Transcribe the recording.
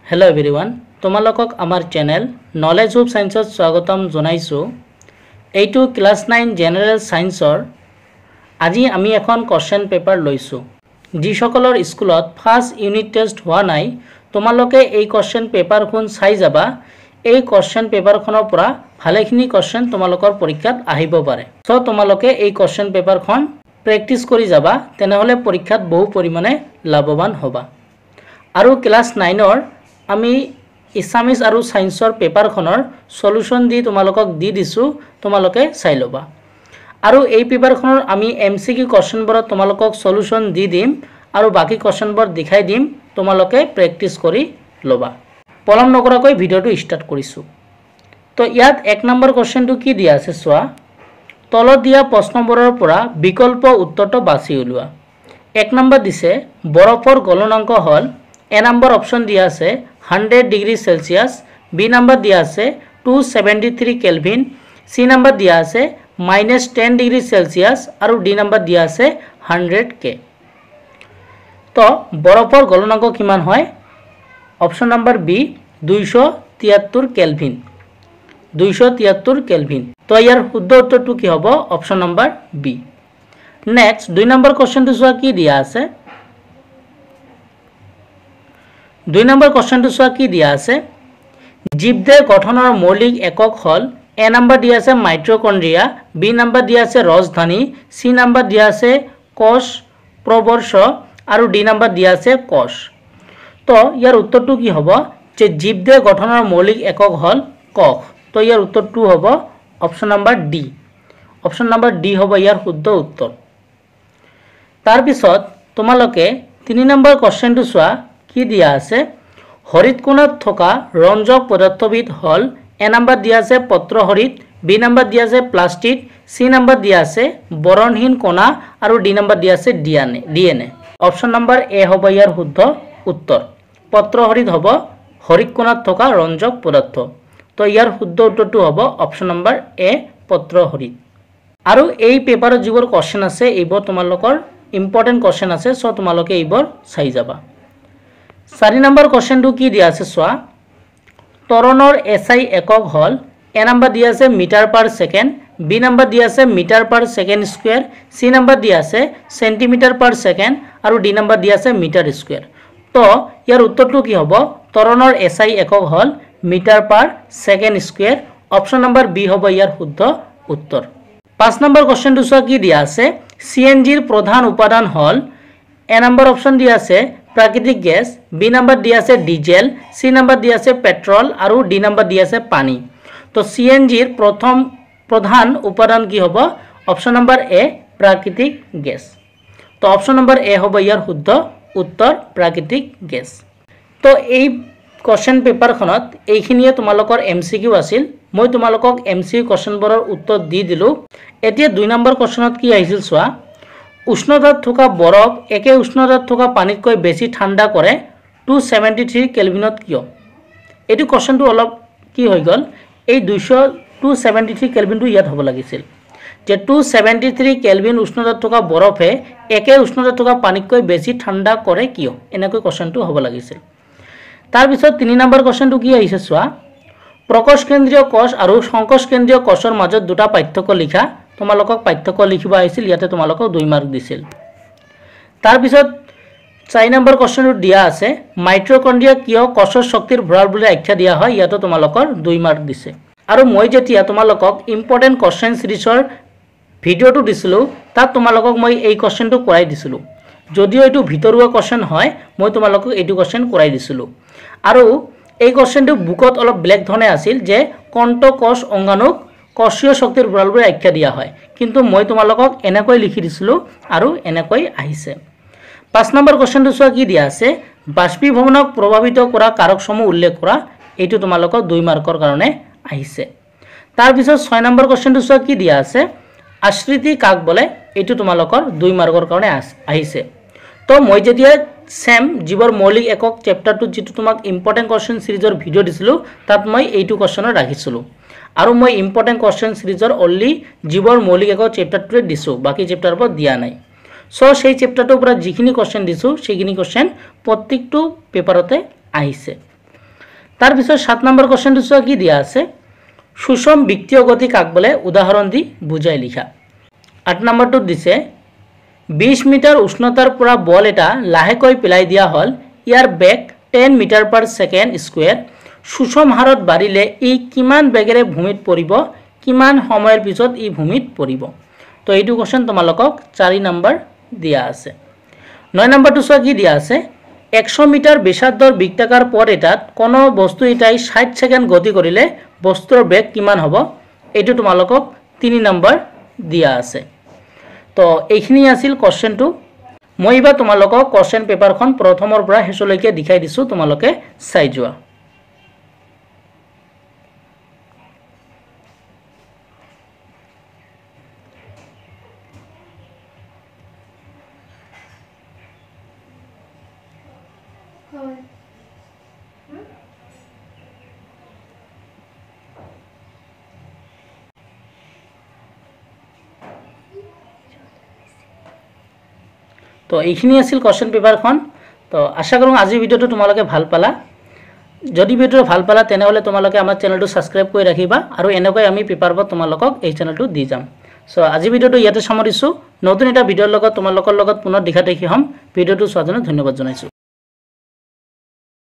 Hello everyone तुम्हालोকক आमार channel knowledge of science स्वागतम जनाइছো। एइटु class 9 general साइंसर আজি আমি এখন কোশ্চেন পেপার লইছো। যিসকলৰ স্কুলত ফাৰ্স্ট ইউনিট টেস্ট হোৱা নাই তোমালোকে এই কোশ্চেন পেপাৰখন চাই যাবা। এই কোশ্চেন পেপাৰখনৰ পৰা ভালেখিনি কোশ্চেন তোমালোকৰ পৰীক্ষাত আহিব পাৰে। সো তোমালোকে এই কোশ্চেন পেপাৰখন প্ৰেক্টিস কৰি যাবা, তেনেহলে পৰীক্ষাত বহু পৰিমাণে লাভৱান হ'বা। আৰু ক্লাস 9ৰ আমি ইসামিস আৰু সায়েন্সৰ পেপাৰখনৰ সলিউশন দি তোমালোকক দি দিছো, তোমালোকে চাই লবা। আৰু এই পেপাৰখনৰ আমি এমসিকিউ কোশ্চেনবোৰ তোমালোকক সলিউশন দি দিম আৰু বাকি কোশ্চেনবোৰ দেখাই দিম, তোমালোকে প্ৰেক্টিস কৰি লবা। পলম নকৰাকৈ ভিডিওটো স্টাৰ্ট কৰিছো। তো ইয়াত 1 নম্বৰ কোশ্চেনটো কি দিয়া আছে চোৱা। তলত দিয়া প্ৰশ্নবোৰৰ পৰা বিকল্প উত্তৰটো বাছি উলিওৱা। 1 নম্বৰ দিছে বৰফৰ গলনাঙ্ক হল এ নম্বৰ অপশন দিয়া আছে 100 ডিগ্ৰী সেলসিয়াস, বি নম্বৰ দিয়া আছে 273 কেলভিন, সি নম্বৰ দিয়া আছে -10 ডিগ্ৰী সেলসিয়াস আৰু ডি নম্বৰ দিয়া আছে 100 কে। তো বৰফৰ গলনাঙ্ক কিমান হয়? Option number B 273 kelvin. 273 kelvin. তো ইয়াৰ শুদ্ধ উত্তৰটো কি হ'ব? Option number B. Next 2 number কোশ্চেনটো চোৱা কি দিয়া আছে। 2 নম্বৰ কোশ্চেনটো চোৱা কি দিয়া আছে। জীবদেহ গঠনৰ মৌলিক একক হল এ নম্বৰ দিয়া আছে মাইট্ৰকন্ড্ৰিয়া, বি নম্বৰ দিয়া আছে ৰাজধানী, সি নম্বৰ দিয়া আছে কোষ প্ৰবৰ্ষ আৰু ডি নম্বৰ দিয়া আছে কোষ। তো ইয়াৰ উত্তৰটো কি হ'ব? যে জীবদেহ গঠনৰ মৌলিক একক হল কোষ। তো ইয়াৰ উত্তৰটো হ'ব option number D. Option number D হ'ব ইয়াৰ শুদ্ধ উত্তৰ। তাৰ পিছত তোমালোকে 3 নম্বৰ কোশ্চেনটো চোৱা কি দিয়া আছে। হৰিতকোণত থকা ৰঞ্জক পদাৰ্থবিধ হল এ নম্বৰ দিয়া আছে পত্ৰহৰিত, বি নম্বৰ দিয়া আছে প্লাষ্টিক, সি নম্বৰ দিয়া আছে বৰণহীন কণা আৰু ডি নম্বৰ দিয়া আছে ডিএনএ। অপশন নম্বৰ এ হ'ব ইয়াৰ শুদ্ধ উত্তৰ। পত্ৰহৰিত হ'ব হৰিতকোণত থকা ৰঞ্জক পদাৰ্থ। তো ইয়াৰ শুদ্ধ উত্তৰটো হ'ব অপশন নম্বৰ এ পত্ৰহৰিত। আৰু এই পেপাৰত যিবোৰ কোশ্চেন আছে এইবোৰ তোমালোকৰ ইম্পৰ্টেন্ট কোশ্চেন আছে, সো তোমালোকে এইবোৰ চাই যাবা। 4 নম্বৰ কোশ্চেনটো কি দিয়া আছে চোৱা। ত্বৰণৰ এসআই একক হল এ নম্বৰ দিয়া আছে মিটাৰ পাৰ সেকেন্ড, বি নম্বৰ দিয়া আছে metre per second square, C নম্বৰ দিয়া আছে সেন্টিমিটাৰ পাৰ সেকেন্ড আৰু ডি নম্বৰ দিয়া আছে মিটাৰ স্কয়াৰ। তো ইয়াৰ উত্তৰটো কি হ'ব? ত্বৰণৰ এসআই একক হল metre per second square. Option number B হ'ব ইয়াৰ শুদ্ধ উত্তৰ। 5 নম্বৰ কোশ্চেনটো চোৱা কি দিয়া আছে। সিএনজিৰ প্ৰধান উপাদান হল এ নম্বৰ অপশন দিয়া আছে প্ৰাকৃতিক গ্যাস, বি নম্বৰ দিয়া আছে ডিজেল, সি নম্বৰ দিয়া আছে পেট্ৰল আৰু ডি নম্বৰ দিয়া আছে পানী। তো সিএনজিৰ প্ৰধান উপাদান কি হ'ব? অপশন নম্বৰ এ প্ৰাকৃতিক গ্যাস। তো অপশন নম্বৰ এ হ'ব ইয়াৰ শুদ্ধ উত্তৰ প্ৰাকৃতিক গ্যাস। তো এই কোশ্চেন পেপাৰখনত এইখিনিয়ে তোমালোকৰ এমসিকিউ আছিল। মই তোমালোকক এমসিকিউ কোশ্চেনবোৰৰ উত্তৰ দি দিলো। এতিয়া 2 নম্বৰ কোশ্চেনত কি আহিছিল চোৱা। উষ্ণতাত থকা বৰফ একে উষ্ণতাত থকা পানীতকৈ বেছি ঠাণ্ডা কৰে 273 কেলভিনত কিয়? এইটো কোশ্চেনটো অলপ কি হৈ গ'ল, এই 273 কেলভিনটো ইয়াত হ'ব লাগিছিল। যে 273 কেলভিন উষ্ণতাত থকা বৰফে একে উষ্ণতাত থকা পানীতকৈ বেছি ঠাণ্ডা কৰে কিয়? এনেকৈ কোশ্চেনটো হ'ব লাগিছিল। তাৰ পিছত 3 নম্বৰ কোশ্চেনটো কি আহিছে চোৱা। প্ৰকোষ কেন্দ্ৰীয় কোষ আৰু সংকোষ কেন্দ্ৰীয় কোষৰ মাজত দুটা পাৰ্থক্য লিখা। তোমালোকক পাৰ্থক্য লিখিব আহিছিল, ইয়াতে তোমালোকক 2 মাৰ্ক দিছিল। তাৰ পিছত 4 নম্বৰ কোশ্চেনটো দিয়া আছে মাইট্ৰকন্ড্ৰিয়া কিয় কোষৰ শক্তিৰ ভঁৰাল বুলি আখ্যা দিয়া হয়, ইয়াতে তোমালোকৰ 2 মাৰ্ক দিছে। আৰু মই যেতিয়া তোমালোকক ইম্পৰ্টেন্ট কোশ্চেন সিৰিজৰ ভিডিওটো দিছিলো তাত তোমালোকক মই এই কোশ্চেনটো কৰাই দিছিলো। যদিও এইটো ভিতৰুৱা কোশ্চেন হয় মই তোমালোকক এইটো কোশ্চেন কৰাই দিছিলো। আৰু এই কোশ্চেনটো বুকত অলপ ব্লেক ধৰণে আছিল যে কণ্ঠ কোষ অংগাণুক কোষীয় শক্তিৰ ভঁৰাল বুলি আখ্যা দিয়া হয়, কিন্তু মই তোমালোকক এনেকৈ লিখি দিছিলো আৰু এনেকৈ আহিছে। 5 নম্বৰ কোশ্চেনটো চোৱা কি দিয়া আছে। বাষ্পীভৱনক প্ৰভাৱিত কৰা কাৰকসমূহ উল্লেখ কৰা। এইটো তোমালোকৰ 2 মাৰ্কৰ কাৰণে আহিছে। তাৰ পিছত 6 নম্বৰ কোশ্চেনটো চোৱা কি দিয়া আছে। আশ্ৰিতি কাক বোলে? এইটো তোমালোকৰ 2 মাৰ্কৰ কাৰণে আহিছে। তো মই যেতিয়া সেম জীৱৰ মৌলিক একক চেপ্টাৰটো যেটো তোমাক ইম্পৰ্টেন্ট কোশ্চেন সিৰিজৰ ভিডিও দিছিলো তাত মই এইটো কোশ্চেনৰ ৰাখিছিলো। আৰু মই ইম্পৰ্টেন্ট কোশ্চেন সিৰিজৰ অনলি জীৱৰ মৌলিক একক চেপ্টাৰটোৱে দিছো, বাকি চেপ্টাৰবোৰ দিয়া নাই। সো সেই চেপ্টাৰটোৰ পৰা যিখিনি কোশ্চেন দিছো সেইখিনি কোশ্চেন প্ৰত্যেকটো পেপাৰতে আহিছে। तार पिछत 7 नम्बर क्वेश्चन चुआ कि दिया आछे सुषम बृत्तीय गति काक बोले उदाहरण दी बुझाई लिखा। 8 नम्बर तो दिसे 20 मीटर उष्णतार पुरा बल एटा लाहेकै पेलाई दिया हल यार बेग 10 मीटर पर सेकेंड स्क्वायर सुषम हारत बाढ़िले इ किमान बेगेरे भूमित परिब किमान समयर पिछत इ भूमित परिब। तो यू क्वेश्चन तुम्हारोक 4 नम्बर दिया आछे। 9 नम्बर तो चुआ कि दिया आछे 100 मीटर बेसार्धर बृत्ताकार पथ एटात कोनो बस्तु एटाई 60 सेकेंड गति करिले बस्तुर बेग किमान हबो एटु तुम्हारोक 3 नम्बर दिया आछे। तो এইখিনি আছিল क्वेश्चनটো। মই এবাৰ তোমালোকক क्वेश्चन पेपारখন প্ৰথমৰ পৰা শেষলৈকে দেখাই দিছো তোমালোকে চাই যোৱা। तो এইখিনি আছিল क्वेश्चन पेपारখন। तो आशा करूँ आज भिडिओটো তোমালোকে ভাল পালা। যদি ভিডিওটো ভাল পালা তেনেহলে তোমালোকে আমাৰ চেনেলটো সাবস্ক্ৰাইব কৰি ৰাখিবা আৰু এনেকৈ আমি পেপাৰবোৰ তোমালোকক এই চেনেলটো দি যাম। সো আজি ভিডিওটো ইয়াতে সামৰিছো। নতুন এটা ভিডিওৰ লগত তোমালোকৰ লগত পুনৰ দেখা দেখি হম। ভিডিওটো চোৱাৰ কাৰণে ধন্যবাদ জনাইছো।